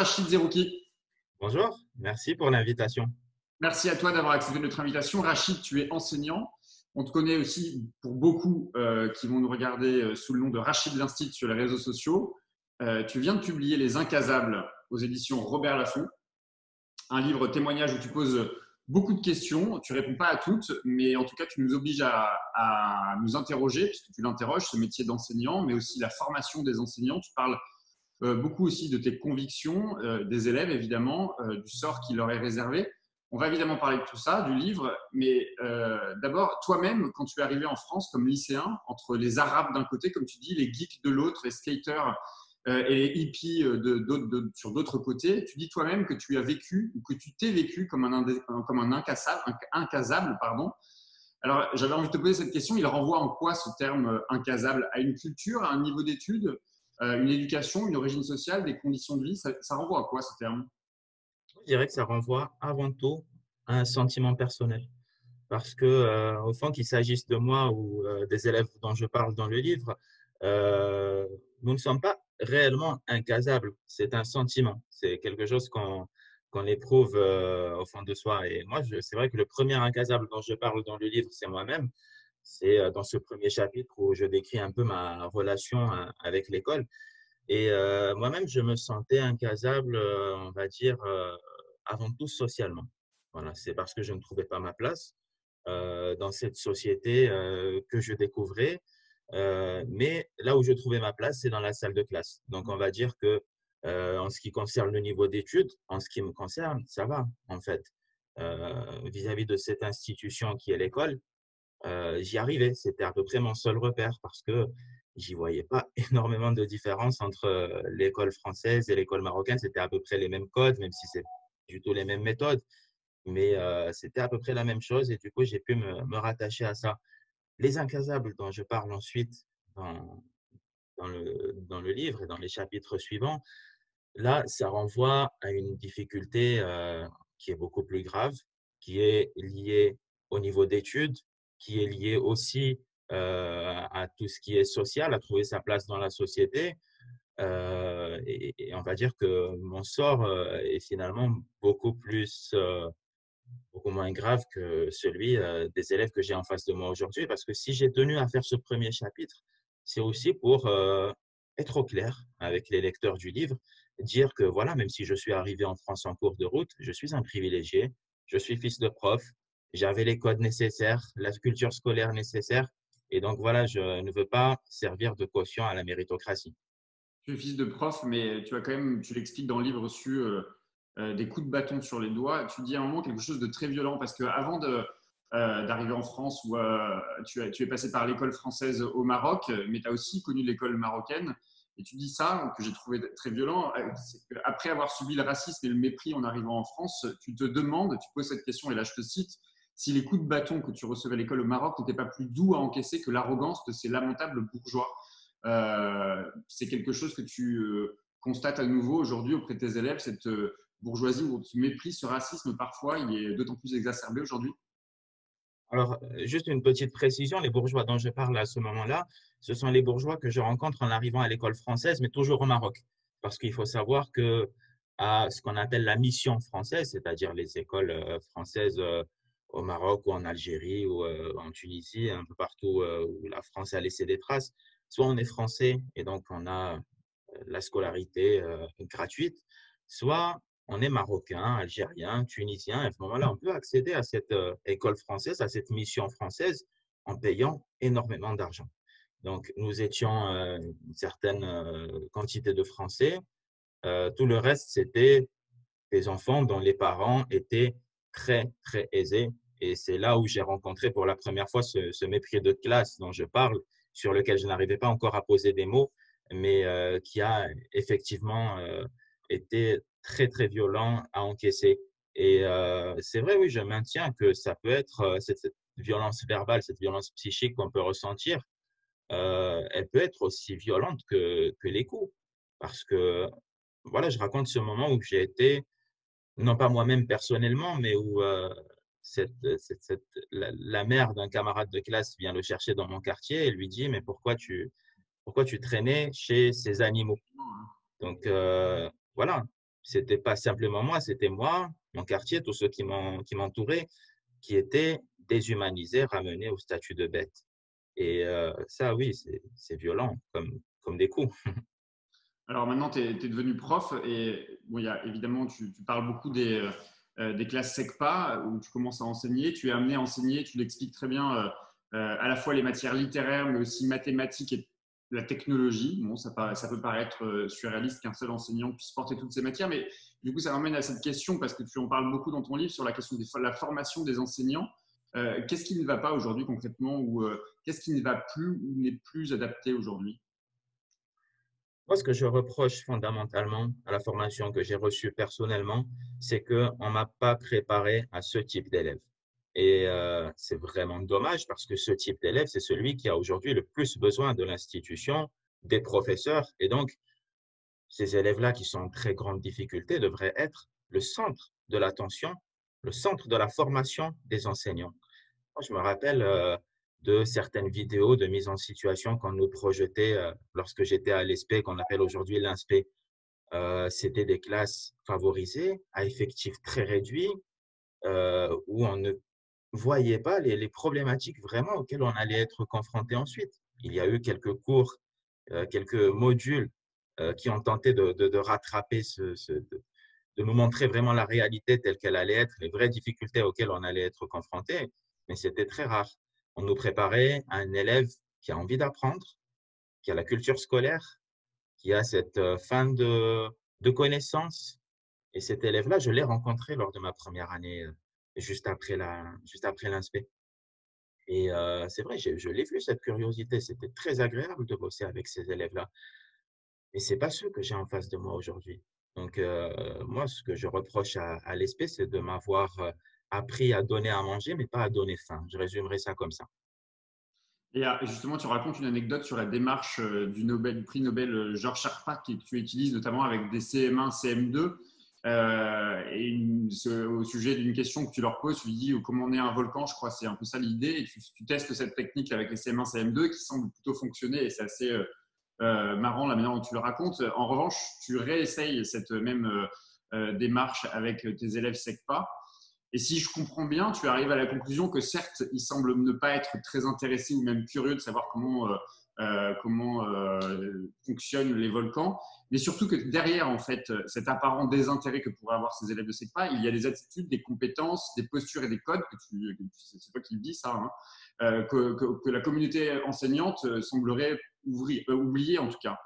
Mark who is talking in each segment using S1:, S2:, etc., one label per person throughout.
S1: Rachid Zerouki.
S2: Bonjour, merci pour l'invitation.
S1: Merci à toi d'avoir accepté notre invitation. Rachid, tu es enseignant. On te connaît aussi pour beaucoup qui vont nous regarder sous le nom de Rachid l'Institut sur les réseaux sociaux. Tu viens de publier Les Incasables aux éditions Robert Laffont, un livre témoignage où tu poses beaucoup de questions. Tu réponds pas à toutes, mais en tout cas, tu nous obliges à nous interroger, puisque tu l'interroges, ce métier d'enseignant, mais aussi la formation des enseignants. Tu parles beaucoup aussi de tes convictions, des élèves évidemment, du sort qui leur est réservé. On va évidemment parler de tout ça, du livre, mais d'abord, toi-même, quand tu es arrivé en France comme lycéen, entre les Arabes d'un côté, comme tu dis, les geeks de l'autre, les skaters et les hippies sur d'autres côtés, tu dis toi-même que tu as vécu, ou que tu t'es vécu comme un incasable, pardon. Alors, j'avais envie de te poser cette question, il renvoie en quoi ce terme incasable? À une culture, à un niveau d'études, une éducation, une origine sociale, des conditions de vie, ça renvoie à quoi ce terme?
S2: Je dirais que ça renvoie avant tout à un sentiment personnel. Parce que, au fond, qu'il s'agisse de moi ou des élèves dont je parle dans le livre, euh, nous ne sommes pas réellement incasables. C'est un sentiment. C'est quelque chose qu'on éprouve au fond de soi. Et moi, c'est vrai que le premier incasable dont je parle dans le livre, c'est moi-même. C'est dans ce premier chapitre où je décris un peu ma relation avec l'école. Et moi-même, je me sentais incasable, on va dire, avant tout socialement. Voilà, c'est parce que je ne trouvais pas ma place dans cette société que je découvrais. Mais là où je trouvais ma place, c'est dans la salle de classe. Donc, on va dire que en ce qui concerne le niveau d'études, en ce qui me concerne, ça va, en fait. Vis-à-vis de cette institution qui est l'école, j'y arrivais. C'était à peu près mon seul repère parce que j'y voyais pas énormément de différence entre l'école française et l'école marocaine. C'était à peu près les mêmes codes, même si c'est du tout les mêmes méthodes, mais c'était à peu près la même chose et du coup, j'ai pu me rattacher à ça. Les incasables dont je parle ensuite dans, dans le livre et dans les chapitres suivants, là, ça renvoie à une difficulté qui est beaucoup plus grave, qui est liée au niveau d'études, qui est liée aussi à tout ce qui est social, à trouver sa place dans la société. Et on va dire que mon sort est finalement beaucoup moins grave que celui des élèves que j'ai en face de moi aujourd'hui. Parce que si j'ai tenu à faire ce premier chapitre, c'est aussi pour être au clair avec les lecteurs du livre, dire que voilà, même si je suis arrivé en France en cours de route, je suis un privilégié, je suis fils de prof, j'avais les codes nécessaires, la culture scolaire nécessaire. Et donc voilà, je ne veux pas servir de caution à la méritocratie.
S1: Tu es fils de prof, mais tu as quand même, tu l'expliques dans le livre, reçu des coups de bâton sur les doigts. Tu dis à un moment quelque chose de très violent parce qu'avant d'arriver en France, où tu es passé par l'école française au Maroc, mais tu as aussi connu l'école marocaine. Et tu dis ça, que j'ai trouvé très violent, c'est qu'après avoir subi le racisme et le mépris en arrivant en France, tu te demandes, tu poses cette question, et là je te cite, si les coups de bâton que tu recevais à l'école au Maroc n'étaient pas plus doux à encaisser que l'arrogance de ces lamentables bourgeois. C'est quelque chose que tu constates à nouveau aujourd'hui auprès de tes élèves, cette bourgeoisie ou ce mépris, ce racisme parfois, il est d'autant plus exacerbé aujourd'hui.
S2: Alors, juste une petite précision, les bourgeois dont je parle à ce moment-là, ce sont les bourgeois que je rencontre en arrivant à l'école française, mais toujours au Maroc. Parce qu'il faut savoir que à ce qu'on appelle la mission française, c'est-à-dire les écoles françaises au Maroc ou en Algérie ou en Tunisie, un peu partout où la France a laissé des traces, soit on est français et donc on a la scolarité gratuite, soit on est marocain, algérien, tunisien. Et à ce moment-là, on peut accéder à cette école française, à cette mission française, en payant énormément d'argent. Donc, nous étions une certaine quantité de Français. Tout le reste, c'était des enfants dont les parents étaient très, très aisés. Et c'est là où j'ai rencontré pour la première fois ce mépris de classe dont je parle, sur lequel je n'arrivais pas encore à poser des mots, mais qui a effectivement été très, très violent à encaisser. Et c'est vrai, oui, je maintiens que ça peut être cette violence verbale, cette violence psychique qu'on peut ressentir, elle peut être aussi violente que les coups. Parce que, voilà, je raconte ce moment où j'ai été non pas moi-même personnellement, mais où la mère d'un camarade de classe vient le chercher dans mon quartier et lui dit, mais pourquoi tu traînais chez ces animaux? Donc voilà, c'était pas simplement moi, c'était moi, mon quartier, tous ceux qui m'entouraient, qui étaient déshumanisés, ramenés au statut de bête. Et ça, oui, c'est violent, comme des coups.
S1: Alors maintenant, tu es devenu prof et bon, il y a, évidemment, tu parles beaucoup des classes SECPA où tu commences à enseigner. Tu es amené à enseigner, tu l'expliques très bien, à la fois les matières littéraires, mais aussi mathématiques et la technologie. Bon, ça peut paraître surréaliste qu'un seul enseignant puisse porter toutes ces matières, mais du coup, ça m'amène à cette question parce que tu en parles beaucoup dans ton livre sur la question de la formation des enseignants. Qu'est-ce qui ne va pas aujourd'hui concrètement ou qu'est-ce qui ne va plus ou n'est plus adapté aujourd'hui?
S2: Moi, ce que je reproche fondamentalement à la formation que j'ai reçue personnellement, c'est qu'on ne m'a pas préparé à ce type d'élève. Et c'est vraiment dommage parce que ce type d'élève, c'est celui qui a aujourd'hui le plus besoin de l'institution, des professeurs. Et donc, ces élèves-là qui sont en très grande difficulté devraient être le centre de l'attention, le centre de la formation des enseignants. Moi, je me rappelle de certaines vidéos de mise en situation qu'on nous projetait lorsque j'étais à l'ESP, qu'on appelle aujourd'hui l'INSPE. C'était des classes favorisées, à effectifs très réduits, où on ne voyait pas les problématiques vraiment auxquelles on allait être confronté ensuite. Il y a eu quelques cours, quelques modules qui ont tenté de rattraper de nous montrer vraiment la réalité telle qu'elle allait être, les vraies difficultés auxquelles on allait être confronté, mais c'était très rare. On nous préparait à un élève qui a envie d'apprendre, qui a la culture scolaire, qui a cette fin de connaissances. Et cet élève-là, je l'ai rencontré lors de ma première année, juste après l'inspect. Et c'est vrai, je l'ai vu, cette curiosité. C'était très agréable de bosser avec ces élèves-là. Et c'est pas ceux que j'ai en face de moi aujourd'hui. Donc, moi, ce que je reproche à l'ESP, c'est de m'avoir appris à donner à manger, mais pas à donner faim. Je résumerai ça comme ça.
S1: Et justement, tu racontes une anecdote sur la démarche du prix Nobel Georges Charpak que tu utilises notamment avec des CM1, CM2. Au sujet d'une question que tu leur poses, tu lui dis comment on est un volcan, je crois, c'est un peu ça l'idée. Et tu testes cette technique avec les CM1, CM2 qui semble plutôt fonctionner et c'est assez marrant la manière dont tu le racontes. En revanche, tu réessayes cette même démarche avec tes élèves SECPA. Et si je comprends bien, tu arrives à la conclusion que certes, ils semblent ne pas être très intéressés ou même curieux de savoir comment fonctionnent les volcans, mais surtout que derrière en fait cet apparent désintérêt que pourraient avoir ces élèves de SECPA, il y a des attitudes, des compétences, des postures et des codes c'est toi qui le dis ça, hein, que la communauté enseignante semblerait oublier en tout cas.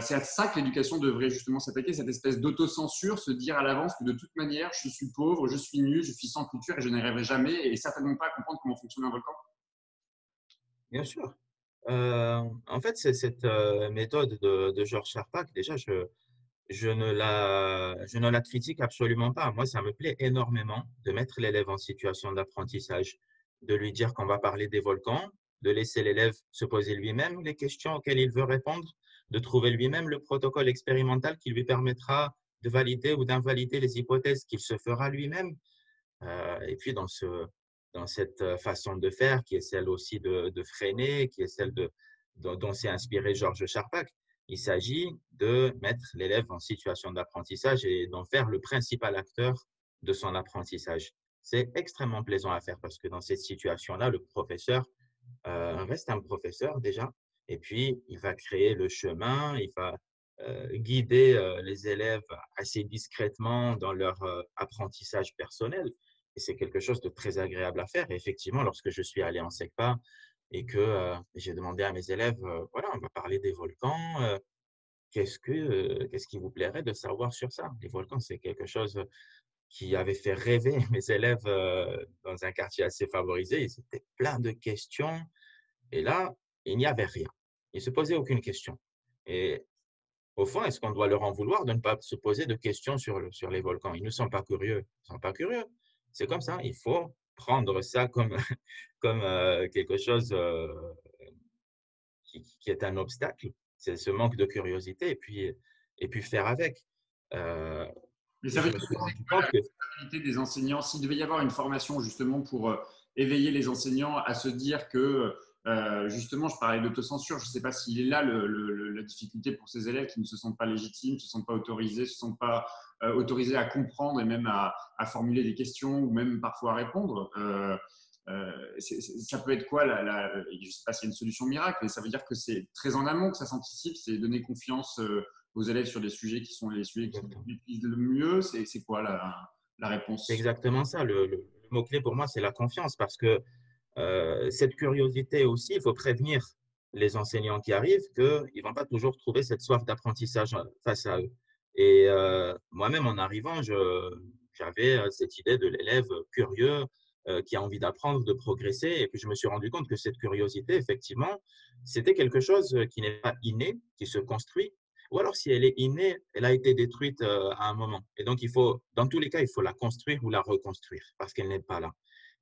S1: C'est à ça que l'éducation devrait justement s'attaquer, cette espèce d'autocensure, se dire à l'avance que de toute manière, je suis pauvre, je suis nul, je suis sans culture et je n'arriverai jamais et certainement pas à comprendre comment fonctionne un volcan.
S2: Bien sûr. En fait, c'est cette méthode de Georges Charpak, déjà, je ne la critique absolument pas. Moi, ça me plaît énormément de mettre l'élève en situation d'apprentissage, de lui dire qu'on va parler des volcans, de laisser l'élève se poser lui-même les questions auxquelles il veut répondre, de trouver lui-même le protocole expérimental qui lui permettra de valider ou d'invalider les hypothèses qu'il se fera lui-même. Et puis, dans cette façon de faire, qui est celle aussi de freiner, qui est celle dont s'est inspiré Georges Charpak, il s'agit de mettre l'élève en situation d'apprentissage et d'en faire le principal acteur de son apprentissage. C'est extrêmement plaisant à faire parce que dans cette situation-là, le professeur reste un professeur déjà, et puis il va créer le chemin, il va guider les élèves assez discrètement dans leur apprentissage personnel. Et c'est quelque chose de très agréable à faire. Et effectivement, lorsque je suis allé en SECPA et que j'ai demandé à mes élèves, voilà, on va parler des volcans, qu'est-ce qui vous plairait de savoir sur ça? Les volcans, c'est quelque chose qui avait fait rêver mes élèves dans un quartier assez favorisé. Ils étaient plein de questions. Et là, il n'y avait rien. Ils ne se posaient aucune question. Et au fond, est-ce qu'on doit leur en vouloir de ne pas se poser de questions sur les volcans? Ils ne sont pas curieux. Ils ne sont pas curieux. C'est comme ça. Il faut prendre ça comme, comme quelque chose qui est un obstacle. C'est ce manque de curiosité et puis faire avec. Euh,
S1: Mais
S2: et
S1: ça veut
S2: je me
S1: dire
S2: suis
S1: que c'est
S2: rendu
S1: quoi la
S2: compte que
S1: responsabilité des enseignants? S'il devait y avoir une formation justement pour éveiller les enseignants à se dire que Justement, je parlais d'autocensure. Je ne sais pas s'il est là la difficulté pour ces élèves qui ne se sentent pas légitimes, ne se sentent pas autorisés, ne se sentent pas autorisés à comprendre et même à formuler des questions ou même parfois à répondre. Ça peut être quoi je ne sais pas s'il y a une solution miracle, mais ça veut dire que c'est très en amont que ça s'anticipe, c'est donner confiance aux élèves sur des sujets qui sont les sujets qu'ils utilisent le mieux. C'est quoi la
S2: C'est
S1: réponse?
S2: exactement ça. Le mot-clé pour moi, c'est la confiance parce que cette curiosité aussi, il faut prévenir les enseignants qui arrivent qu'ils ne vont pas toujours trouver cette soif d'apprentissage face à eux. Et moi-même, en arrivant, j'avais cette idée de l'élève curieux qui a envie d'apprendre, de progresser. Et puis, je me suis rendu compte que cette curiosité, effectivement, c'était quelque chose qui n'est pas inné, qui se construit. Ou alors, si elle est innée, elle a été détruite à un moment. Et donc, dans tous les cas, il faut la construire ou la reconstruire parce qu'elle n'est pas là.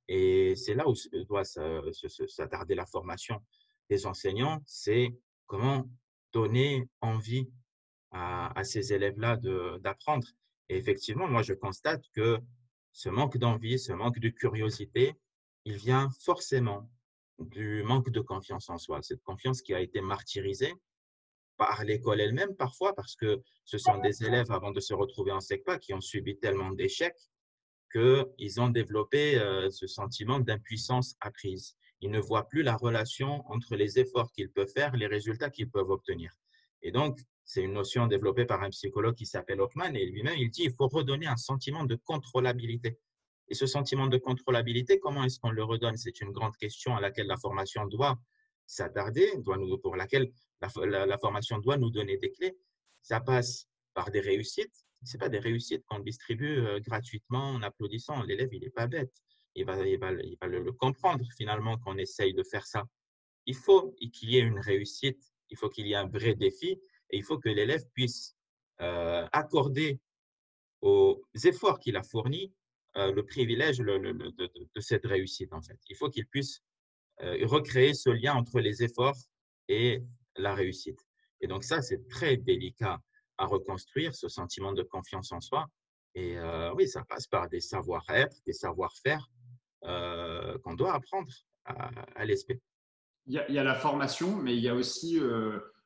S2: Et c'est là où doit s'attarder la formation des enseignants, c'est comment donner envie à ces élèves-là d'apprendre. Et effectivement, moi, je constate que ce manque d'envie, ce manque de curiosité, il vient forcément du manque de confiance en soi. Cette confiance qui a été martyrisée par l'école elle-même parfois, parce que ce sont des élèves, avant de se retrouver en SECPA, qui ont subi tellement d'échecs qu'ils ont développé ce sentiment d'impuissance apprise. Ils ne voient plus la relation entre les efforts qu'ils peuvent faire et les résultats qu'ils peuvent obtenir. Et donc, c'est une notion développée par un psychologue qui s'appelle Hoffman et lui-même, il dit qu'il faut redonner un sentiment de contrôlabilité. Et ce sentiment de contrôlabilité, comment est-ce qu'on le redonne? C'est une grande question à laquelle la formation doit s'attarder, pour laquelle la formation doit nous donner des clés. Ça passe par des réussites. Ce n'est pas des réussites qu'on distribue gratuitement en applaudissant. L'élève, il n'est pas bête. Il va le comprendre finalement qu'on essaye de faire ça. Il faut qu'il y ait une réussite, il faut qu'il y ait un vrai défi et il faut que l'élève puisse accorder aux efforts qu'il a fournis le privilège de cette réussite en fait. Il faut qu'il puisse recréer ce lien entre les efforts et la réussite. Et donc ça, c'est très délicat à reconstruire, ce sentiment de confiance en soi. Et oui, ça passe par des savoir-être, des savoir-faire qu'on doit apprendre à l'ESP.
S1: Il y a la formation, mais il y a aussi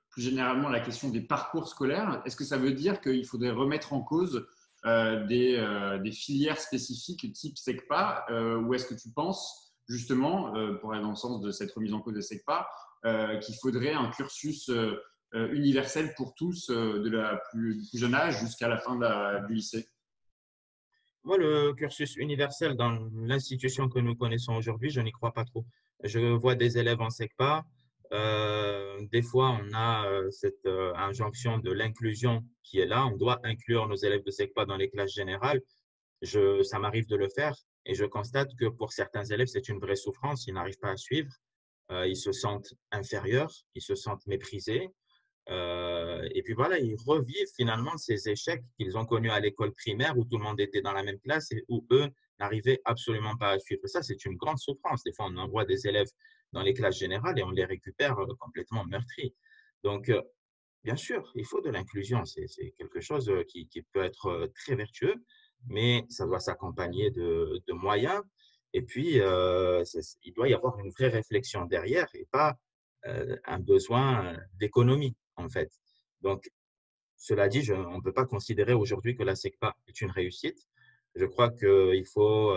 S1: plus généralement la question des parcours scolaires. Est-ce que ça veut dire qu'il faudrait remettre en cause des filières spécifiques type SECPA ou est-ce que tu penses justement, pour aller dans le sens de cette remise en cause de SECPA, qu'il faudrait un cursus universel pour tous de la plus jeune âge jusqu'à la fin du lycée?
S2: Moi, le cursus universel dans l'institution que nous connaissons aujourd'hui, je n'y crois pas trop. Je vois des élèves en SECPA. Des fois, on a cette injonction de l'inclusion qui est là. On doit inclure nos élèves de SECPA dans les classes générales. Ça m'arrive de le faire et je constate que pour certains élèves, c'est une vraie souffrance. Ils n'arrivent pas à suivre. Ils se sentent inférieurs, ils se sentent méprisés. Et puis voilà, ils revivent finalement ces échecs qu'ils ont connus à l'école primaire où tout le monde était dans la même classe et où eux n'arrivaient absolument pas à suivre. Ça, c'est une grande souffrance. Des fois, on envoie des élèves dans les classes générales et on les récupère complètement meurtris. Donc, bien sûr, il faut de l'inclusion. C'est quelque chose qui peut être très vertueux, mais ça doit s'accompagner de moyens. Et puis, il doit y avoir une vraie réflexion derrière et pas un besoin d'économie, en fait. Donc, cela dit, on ne peut pas considérer aujourd'hui que la SECPA est une réussite. Je crois qu'il faut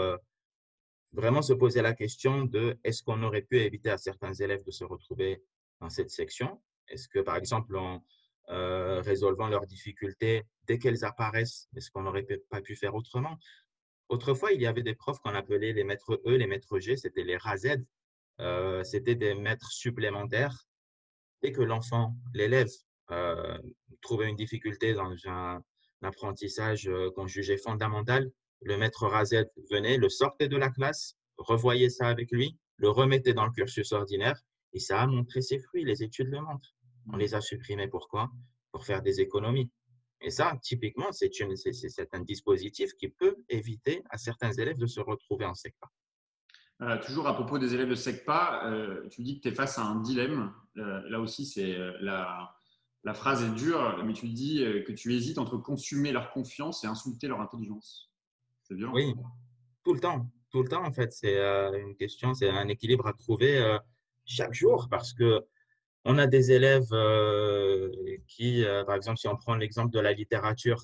S2: vraiment se poser la question de est-ce qu'on aurait pu éviter à certains élèves de se retrouver dans cette section? Est-ce que, par exemple, en résolvant leurs difficultés dès qu'elles apparaissent, est-ce qu'on n'aurait pas pu faire autrement? Autrefois, il y avait des profs qu'on appelait les maîtres E, les maîtres G, c'était les RAZ. C'était des maîtres supplémentaires. Dès que l'élève, euh, trouvait une difficulté dans un apprentissage qu'on jugeait fondamental, le maître RAZ venait, le sortait de la classe, revoyait ça avec lui, le remettait dans le cursus ordinaire et ça a montré ses fruits, les études le montrent. On les a supprimés. Pourquoi? Pour faire des économies. Et ça, typiquement, c'est un dispositif qui peut éviter à certains élèves de se retrouver en SECPA.
S1: Toujours à propos des élèves de SECPA, tu dis que tu es face à un dilemme. Là aussi, la phrase est dure, mais tu dis que tu hésites entre consumer leur confiance et insulter leur intelligence. C'est violent.
S2: Oui, tout le temps en fait. C'est une question, c'est un équilibre à trouver. chaque jour parce que on a des élèves qui, par exemple, si on prend l'exemple de la littérature,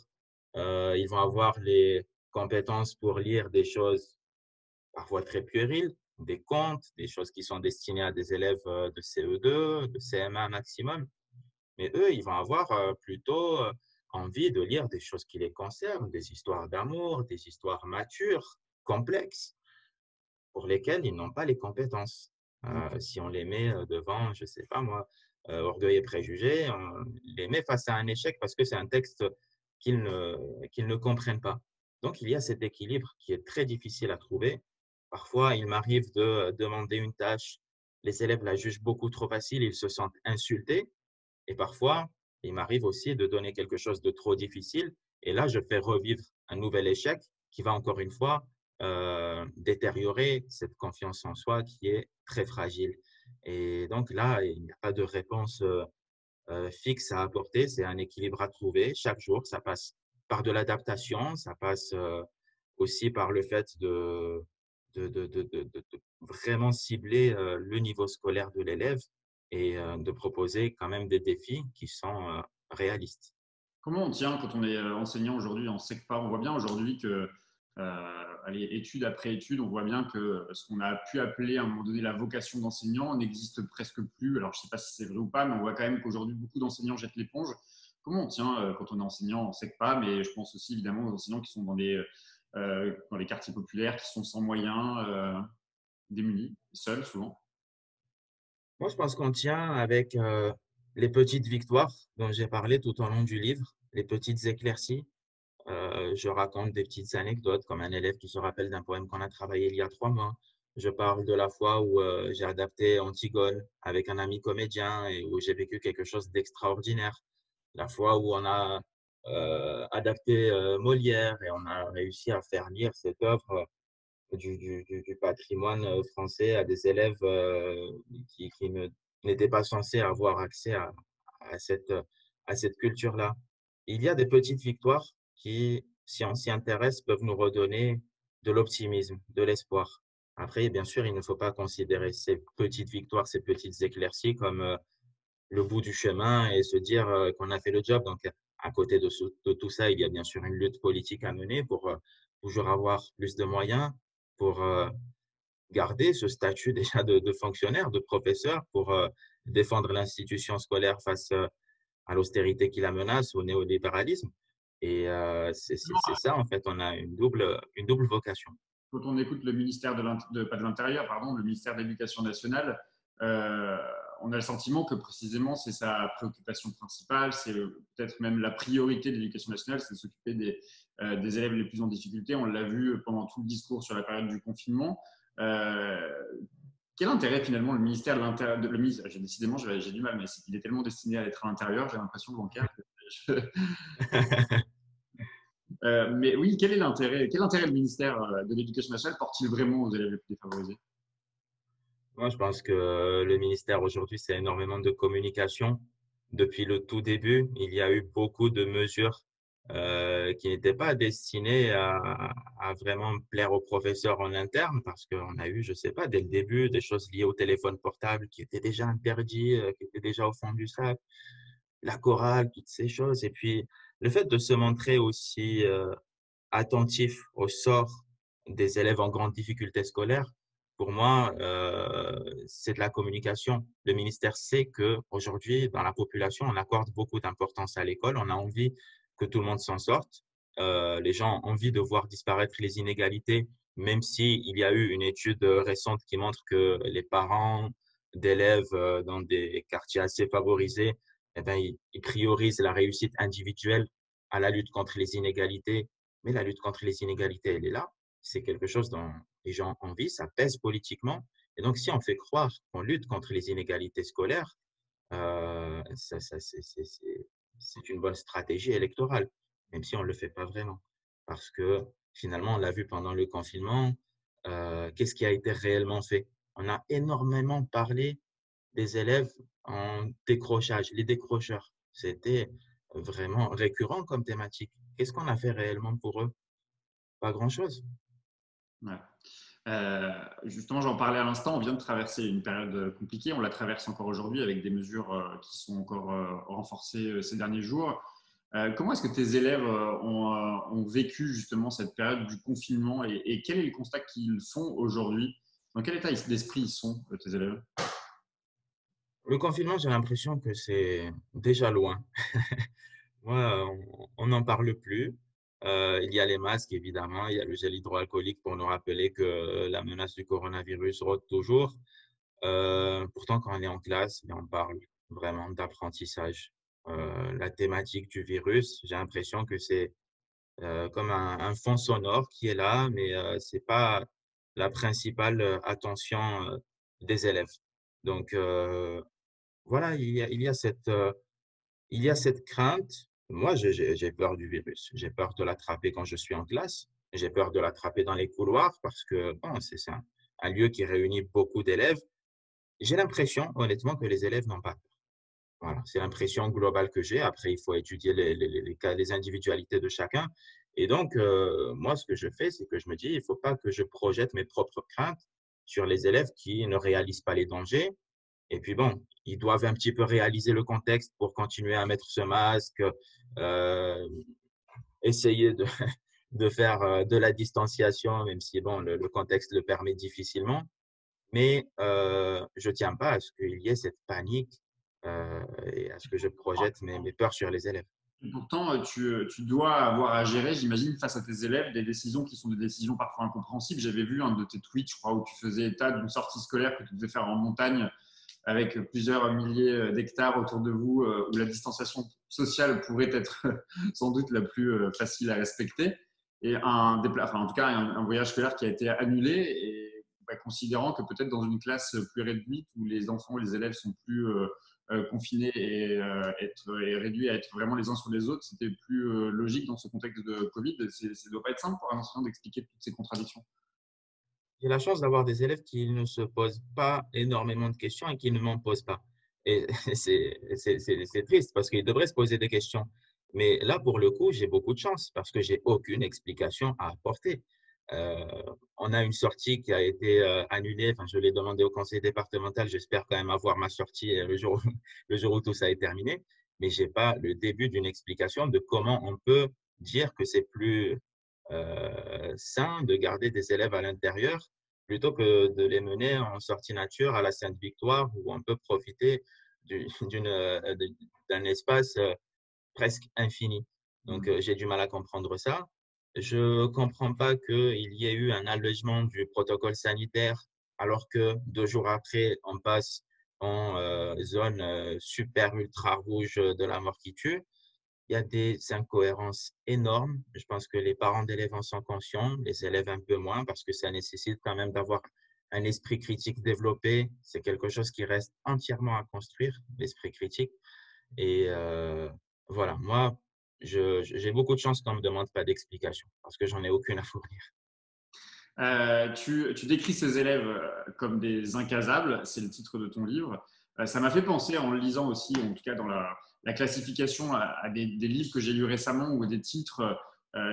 S2: ils vont avoir les compétences pour lire des choses parfois très puériles, des contes, des choses qui sont destinées à des élèves de CE2, de CM1 maximum. Mais eux, ils vont avoir plutôt envie de lire des choses qui les concernent, des histoires d'amour, des histoires matures, complexes, pour lesquelles ils n'ont pas les compétences. Si on les met devant, je ne sais pas moi, Orgueil et préjugés, on les met face à un échec parce que c'est un texte qu'ils ne comprennent pas. Donc, il y a cet équilibre qui est très difficile à trouver. Parfois, il m'arrive de demander une tâche, les élèves la jugent beaucoup trop facile, ils se sentent insultés. Et parfois, il m'arrive aussi de donner quelque chose de trop difficile. Et là, je fais revivre un nouvel échec qui va encore une fois détériorer cette confiance en soi qui est très fragile. Et donc là, il n'y a pas de réponse fixe à apporter. C'est un équilibre à trouver chaque jour. Ça passe par de l'adaptation, ça passe aussi par le fait de vraiment cibler le niveau scolaire de l'élève et de proposer quand même des défis qui sont réalistes.
S1: Comment on tient quand on est enseignant aujourd'hui en SECPA? On voit bien aujourd'hui que, allez, étude après étude, on voit bien que ce qu'on a pu appeler à un moment donné la vocation d'enseignant n'existe presque plus. Alors, je ne sais pas si c'est vrai ou pas, mais on voit quand même qu'aujourd'hui, beaucoup d'enseignants jettent l'éponge. Comment on tient quand on est enseignant en SECPA? Mais je pense aussi évidemment aux enseignants qui sont dans les quartiers populaires, qui sont sans moyens, démunis, seuls souvent.
S2: Moi, je pense qu'on tient avec les petites victoires dont j'ai parlé tout au long du livre, les petites éclaircies. Je raconte des petites anecdotes, comme un élève qui se rappelle d'un poème qu'on a travaillé il y a 3 mois. Je parle de la fois où j'ai adapté Antigone avec un ami comédien et où j'ai vécu quelque chose d'extraordinaire. La fois où on a adapté Molière et on a réussi à faire lire cette œuvre du patrimoine français à des élèves qui n'étaient pas censés avoir accès à à cette culture-là. Il y a des petites victoires qui, si on s'y intéresse, peuvent nous redonner de l'optimisme, de l'espoir. Après, bien sûr, il ne faut pas considérer ces petites victoires, ces petites éclaircies comme le bout du chemin et se dire qu'on a fait le job. Donc, à côté de tout ça, il y a bien sûr une lutte politique à mener pour toujours avoir plus de moyens, pour garder ce statut déjà de fonctionnaire, de professeur, pour défendre l'institution scolaire face à l'austérité qui la menace, au néolibéralisme. Et c'est ça, en fait, on a une double vocation.
S1: Quand on écoute le ministère pas de l'Intérieur, pardon, le ministère de l'Éducation nationale, on a le sentiment que précisément c'est sa préoccupation principale, c'est peut-être même la priorité de l'Éducation nationale, c'est de s'occuper des élèves les plus en difficulté. On l'a vu pendant tout le discours sur la période du confinement. Euh, Quel intérêt finalement le ministère de l'Intérieur, décidément j'ai du mal, mais il est tellement destiné à être à l'intérieur, j'ai l'impression, Blanquer, mais oui, quel intérêt le ministère de l'Éducation nationale porte-t-il vraiment aux élèves les plus défavorisés?
S2: Moi, je pense que le ministère aujourd'hui, c'est énormément de communication. Depuis le tout début, il y a eu beaucoup de mesures qui n'étaient pas destinées à vraiment plaire aux professeurs en interne, parce qu'on a eu, je sais pas, dès le début, des choses liées au téléphone portable qui étaient déjà interdites, qui étaient déjà au fond du sac, la chorale, toutes ces choses. Et puis, le fait de se montrer aussi attentif au sort des élèves en grande difficulté scolaire, pour moi, c'est de la communication. Le ministère sait qu'aujourd'hui, dans la population, on accorde beaucoup d'importance à l'école. On a envie que tout le monde s'en sorte. Les gens ont envie de voir disparaître les inégalités, même s'il y a eu une étude récente qui montre que les parents d'élèves dans des quartiers assez favorisés, eh ben, ils priorisent la réussite individuelle à la lutte contre les inégalités, mais la lutte contre les inégalités, elle est là. C'est quelque chose dont les gens ont envie, ça pèse politiquement. Et donc, si on fait croire qu'on lutte contre les inégalités scolaires, c'est une bonne stratégie électorale, même si on ne le fait pas vraiment. Parce que finalement, on l'a vu pendant le confinement, qu'est-ce qui a été réellement fait? On a énormément parlé des élèves en décrochage, les décrocheurs. C'était vraiment récurrent comme thématique. Qu'est-ce qu'on a fait réellement pour eux? Pas grand-chose.
S1: Ouais. Justement, j'en parlais à l'instant, on vient de traverser une période compliquée, on la traverse encore aujourd'hui avec des mesures qui sont encore renforcées ces derniers jours. Comment est-ce que tes élèves ont vécu justement cette période du confinement et quel est le constat qu'ils font aujourd'hui? Dans quel état d'esprit ils sont, tes élèves?
S2: Le confinement, j'ai l'impression que c'est déjà loin. Moi, on n'en parle plus. Il y a les masques, évidemment, il y a le gel hydroalcoolique pour nous rappeler que la menace du coronavirus rôde toujours. Pourtant, quand on est en classe, on parle vraiment d'apprentissage. La thématique du virus, j'ai l'impression que c'est comme un fond sonore qui est là, mais c'est pas la principale attention des élèves. Donc, voilà, il y a cette crainte. Moi, j'ai peur du virus. J'ai peur de l'attraper quand je suis en classe. J'ai peur de l'attraper dans les couloirs parce que bon, c'est un lieu qui réunit beaucoup d'élèves. J'ai l'impression, honnêtement, que les élèves n'ont pas peur. Voilà, c'est l'impression globale que j'ai. Après, il faut étudier les individualités de chacun. Et donc, moi, ce que je fais, c'est que je me dis, il ne faut pas que je projette mes propres craintes sur les élèves qui ne réalisent pas les dangers. Et puis bon, ils doivent un petit peu réaliser le contexte pour continuer à mettre ce masque, euh, essayer de faire de la distanciation, même si bon, le contexte le permet difficilement. Mais je ne tiens pas à ce qu'il y ait cette panique et à ce que je projette mes peurs sur les élèves.
S1: Pourtant, tu dois avoir à gérer, j'imagine, face à tes élèves, des décisions qui sont des décisions parfois incompréhensibles. J'avais vu un de tes tweets, je crois, où tu faisais état d'une sortie scolaire que tu devais faire en montagne avec plusieurs milliers d'hectares autour de vous, où la distanciation sociale pourrait être sans doute la plus facile à respecter. Et en tout cas, un voyage scolaire qui a été annulé et considérant que peut-être dans une classe plus réduite où les enfants, les élèves sont plus confinés et réduits à être vraiment les uns sur les autres, c'était plus logique dans ce contexte de Covid. Ça ne doit pas être simple pour un enseignant d'expliquer toutes ces contradictions.
S2: J'ai la chance d'avoir des élèves qui ne se posent pas énormément de questions et qui ne m'en posent pas. Et c'est triste parce qu'ils devraient se poser des questions. Mais là, pour le coup, j'ai beaucoup de chance parce que j'ai aucune explication à apporter. Euh, on a une sortie qui a été annulée. Enfin, je l'ai demandé au conseil départemental. J'espère quand même avoir ma sortie le jour où tout ça est terminé. Mais je n'ai pas le début d'une explication de comment on peut dire que c'est plus sain de garder des élèves à l'intérieur plutôt que de les mener en sortie nature à la Sainte-Victoire où on peut profiter d'un espace presque infini. Donc, j'ai du mal à comprendre ça. Je ne comprends pas qu'il y ait eu un allègement du protocole sanitaire alors que 2 jours après, on passe en zone super ultra rouge de la mort qui tue. Il y a des incohérences énormes. Je pense que les parents d'élèves en sont conscients, les élèves un peu moins, parce que ça nécessite quand même d'avoir un esprit critique développé. C'est quelque chose qui reste entièrement à construire, l'esprit critique. Et voilà, moi, j'ai beaucoup de chance qu'on ne me demande pas d'explication, parce que j'en ai aucune à fournir.
S1: Tu décris ces élèves comme des incasables, c'est le titre de ton livre. Ça m'a fait penser en le lisant aussi, en tout cas dans la classification, à des livres que j'ai lus récemment ou des titres.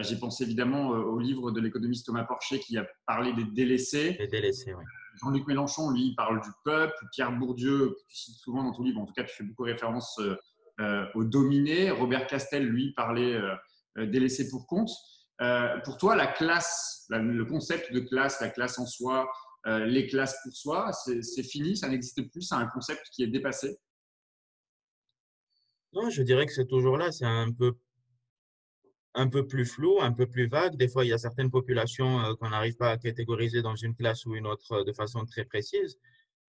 S1: J'ai pensé évidemment au livre de l'économiste Thomas Porcher qui a parlé des délaissés.
S2: Les délaissés, oui.
S1: Jean-Luc Mélenchon, lui, parle du peuple. Pierre Bourdieu, que tu cites souvent dans ton livre, en tout cas, tu fais beaucoup référence aux dominés. Robert Castel, lui, parlait des laissés pour compte. Pour toi, la classe, le concept de classe, la classe en soi, les classes pour soi, c'est fini, ça n'existe plus, c'est un concept qui est dépassé.
S2: Non, je dirais que c'est toujours là, c'est un peu plus flou, un peu plus vague. Des fois, il y a certaines populations qu'on n'arrive pas à catégoriser dans une classe ou une autre de façon très précise.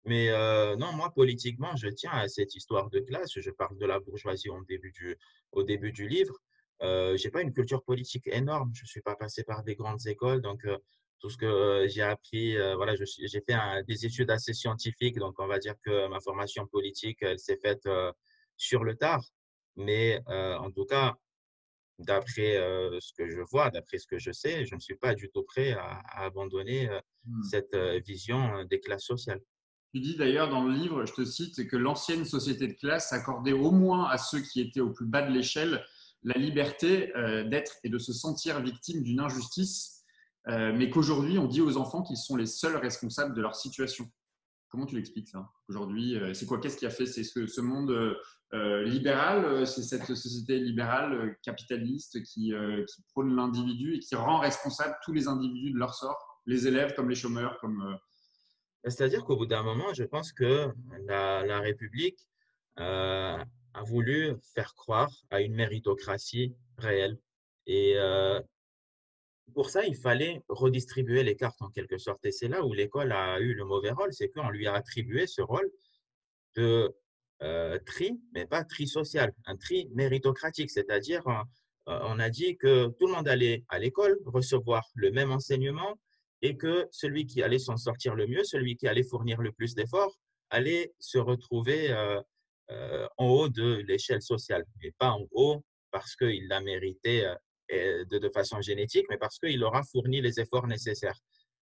S2: Mais non, moi, politiquement, je tiens à cette histoire de classe. Je parle de la bourgeoisie au début du livre. Je n'ai pas une culture politique énorme. Je ne suis pas passé par des grandes écoles. Donc, tout ce que j'ai appris, voilà, j'ai fait des études assez scientifiques. Donc, on va dire que ma formation politique, elle s'est faite sur le tard. Mais en tout cas, d'après ce que je vois, d'après ce que je sais, je ne suis pas du tout prêt à abandonner cette vision des classes sociales.
S1: Tu dis d'ailleurs dans le livre, je te cite, que l'ancienne société de classe accordait au moins à ceux qui étaient au plus bas de l'échelle la liberté d'être et de se sentir victime d'une injustice. mais qu'aujourd'hui, on dit aux enfants qu'ils sont les seuls responsables de leur situation. Comment tu l'expliques ça aujourd'hui? C'est quoi? Qu'est-ce qui a fait? C'est ce monde libéral, c'est cette société libérale capitaliste qui prône l'individu et qui rend responsable tous les individus de leur sort, les élèves comme les chômeurs, comme
S2: C'est-à-dire qu'au bout d'un moment, je pense que la République a voulu faire croire à une méritocratie réelle. Et pour ça, il fallait redistribuer les cartes en quelque sorte. Et c'est là où l'école a eu le mauvais rôle, c'est qu'on lui a attribué ce rôle de tri, mais pas tri social, un tri méritocratique. C'est-à-dire, on a dit que tout le monde allait à l'école recevoir le même enseignement et que celui qui allait s'en sortir le mieux, celui qui allait fournir le plus d'efforts, allait se retrouver en haut de l'échelle sociale, et pas en haut parce qu'il l'a mérité de façon génétique, mais parce qu'il aura fourni les efforts nécessaires.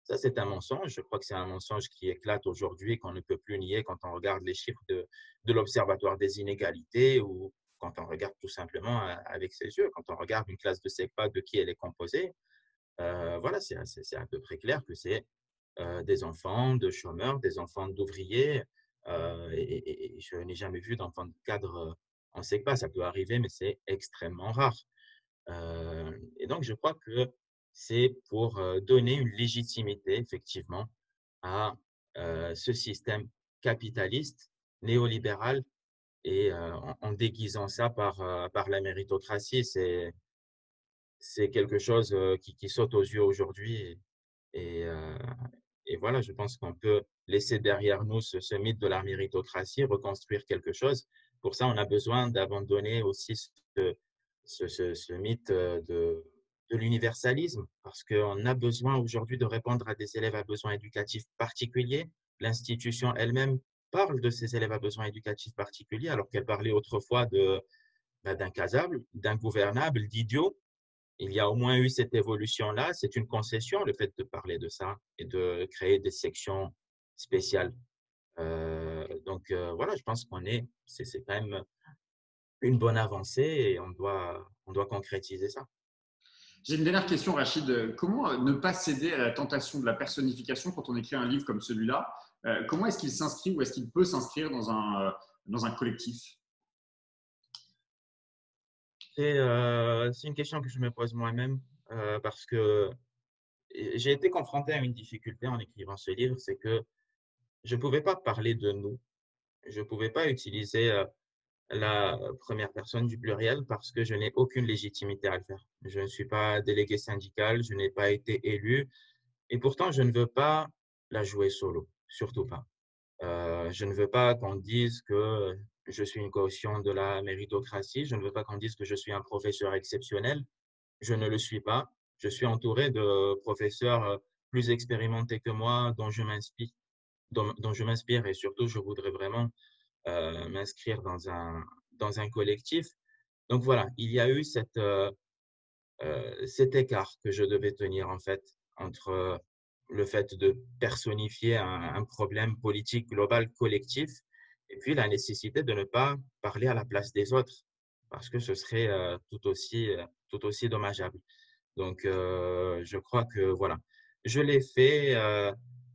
S2: Ça, c'est un mensonge. Je crois que c'est un mensonge qui éclate aujourd'hui, qu'on ne peut plus nier quand on regarde les chiffres de l'Observatoire des inégalités ou quand on regarde tout simplement avec ses yeux, quand on regarde une classe de CEPA, de qui elle est composée. Voilà, c'est à peu près clair que c'est des enfants de chômeurs, des enfants d'ouvriers. Et je n'ai jamais vu d'enfants de cadre en SECPA. Ça peut arriver, mais c'est extrêmement rare. Et donc, je crois que c'est pour donner une légitimité, effectivement, à ce système capitaliste, néolibéral, et en déguisant ça par la méritocratie. C'est quelque chose qui saute aux yeux aujourd'hui. Et, euh, et voilà, je pense qu'on peut laisser derrière nous ce mythe de la méritocratie, reconstruire quelque chose. Pour ça, on a besoin d'abandonner aussi ce mythe de l'universalisme, parce qu'on a besoin aujourd'hui de répondre à des élèves à besoins éducatifs particuliers. L'institution elle-même parle de ces élèves à besoins éducatifs particuliers, alors qu'elle parlait autrefois d'incasables, d'ingouvernables, d'idiots. Il y a au moins eu cette évolution-là. C'est une concession, le fait de parler de ça et de créer des sections spéciales. Donc, voilà, je pense c'est quand même une bonne avancée et on doit concrétiser ça.
S1: J'ai une dernière question, Rachid. Comment ne pas céder à la tentation de la personnification quand on écrit un livre comme celui-là? Comment est-ce qu'il s'inscrit ou est-ce qu'il peut s'inscrire dans un collectif?
S2: C'est une question que je me pose moi-même parce que j'ai été confronté à une difficulté en écrivant ce livre, c'est que je ne pouvais pas parler de nous. Je ne pouvais pas utiliser la première personne du pluriel parce que je n'ai aucune légitimité à le faire. Je ne suis pas délégué syndical, je n'ai pas été élu et pourtant je ne veux pas la jouer solo, surtout pas. Je ne veux pas qu'on dise que je suis une caution de la méritocratie, je ne veux pas qu'on dise que je suis un professeur exceptionnel, je ne le suis pas. Je suis entouré de professeurs plus expérimentés que moi dont je m'inspire et surtout je voudrais vraiment m'inscrire dans un collectif. Donc voilà, il y a eu cet écart que je devais tenir en fait entre le fait de personnifier un problème politique global collectif et puis la nécessité de ne pas parler à la place des autres parce que ce serait tout aussi dommageable. Donc, je crois que voilà, je l'ai fait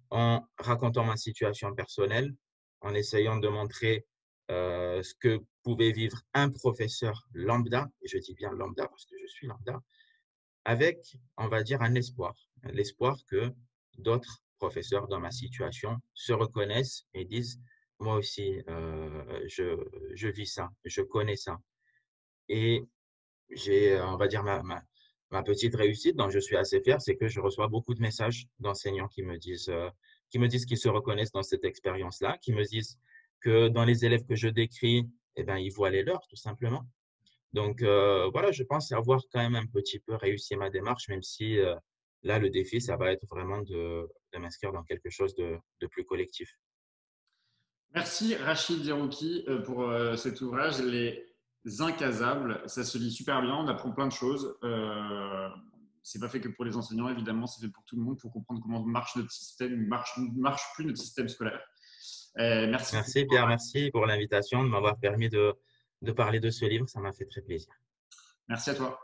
S2: en racontant ma situation personnelle, en essayant de montrer ce que pouvait vivre un professeur lambda, et je dis bien lambda parce que je suis lambda, avec, on va dire, un espoir, l'espoir que d'autres professeurs dans ma situation se reconnaissent et disent, moi aussi, je vis ça, je connais ça. Et j'ai, on va dire, ma petite réussite dont je suis assez fier, c'est que je reçois beaucoup de messages d'enseignants qui me disent qu'ils se reconnaissent dans cette expérience-là, qui me disent que dans les élèves que je décris, eh ben, ils voient les leurs, tout simplement. Donc, voilà, je pense avoir quand même un petit peu réussi ma démarche, même si là, le défi, ça va être vraiment de m'inscrire dans quelque chose de plus collectif.
S1: Merci Rachid Zerouki pour cet ouvrage, Les Incasables. Ça se lit super bien, on apprend plein de choses. C'est pas fait que pour les enseignants, évidemment, c'est fait pour tout le monde, pour comprendre comment marche notre système, marche plus notre système scolaire. Merci pour
S2: Merci Pierre, merci pour l'invitation, de m'avoir permis de parler de ce livre, ça m'a fait très plaisir.
S1: Merci à toi.